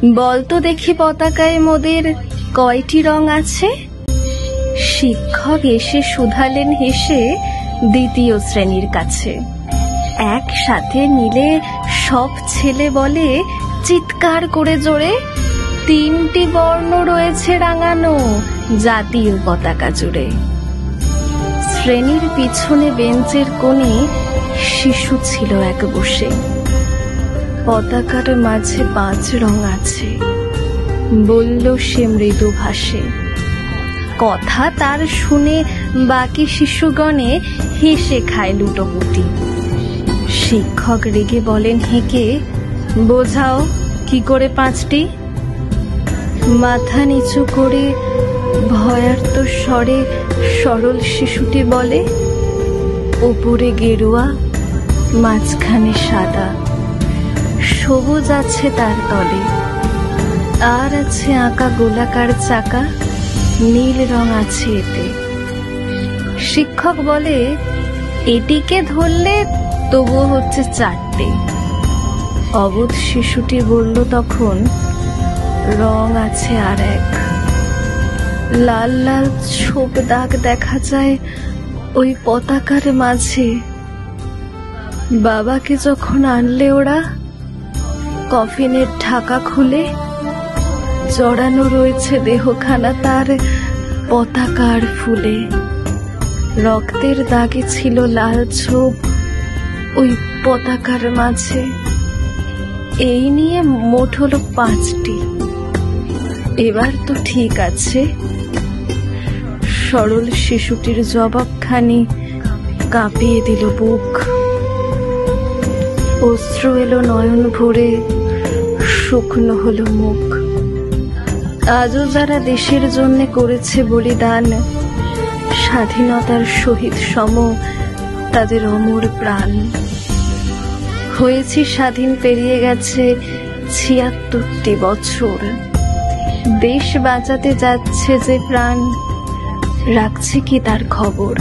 বলতো দেখি পতাকায় মোদের কয়টি রং আছে? শিক্ষক এসে শুধালেন হেসে দ্বিতীয় শ্রেণীর কাছে। একসাথে মিলে সব ছেলে বলে চিৎকার করে জোরে, 3টি বর্ণ রয়েছে রাঙানো জাতীয় পতাকা জুড়ে। শ্রেণীর পিছনে বেঞ্চের কোণে শিশু ছিল এক বসে। পতাকার মাঝে 5 রং আছে, বলল সে মৃদু ভাষে। কথা তার শুনে বাকি শিশুগণে হেসে খায় লুটোপুটি। শিক্ষক রেগে বলেন হেঁকে, বোঝাও কি করে 5টি? মাথা নিচু করে ভয়ার্ত স্বরে সরল শিশুটি বলে, উপরে গেরুয়া, মাঝখানে সাদা, সবুজ আছে তার তলে, আর আছে আঁকা গোলাকার চাকা, নীল রং আছে এতে। শিক্ষক বলে, এটিকে ধরলে তবুও হচ্ছে 4টে। অবোধ শিশুটি বলল তখন, রং আছে আর এক। লাল লাল ছোপ দাগ দেখা যায় ওই পতাকার মাঝে। বাবাকে যখন আনলে ওরা, কফিনের ঢাকা খুলে জড়ানো রয়েছে দেহখানা তার পতাকার ফুলে। রক্তের দাগে ছিল লাল ছোপ ওই পতাকার মাঝে। এই নিয়ে মোট হলো 5টি। এবার তো ঠিক আছে। সরল শিশুটির জবাবখানি কাঁপিয়ে দিল বুক। অশ্রু এলো নয়ন ভরে, শুকনো হলো মুখ। আজও যারা দেশের জন্য করেছে বলিদান, স্বাধীনতার শহীদ সম তাদের অমর প্রাণ। হয়েছি স্বাধীন, পেরিয়ে গেছে 76টি বছর। দেশ বাঁচাতে যাচ্ছে যে প্রাণ, রাখছে কি তার খবর?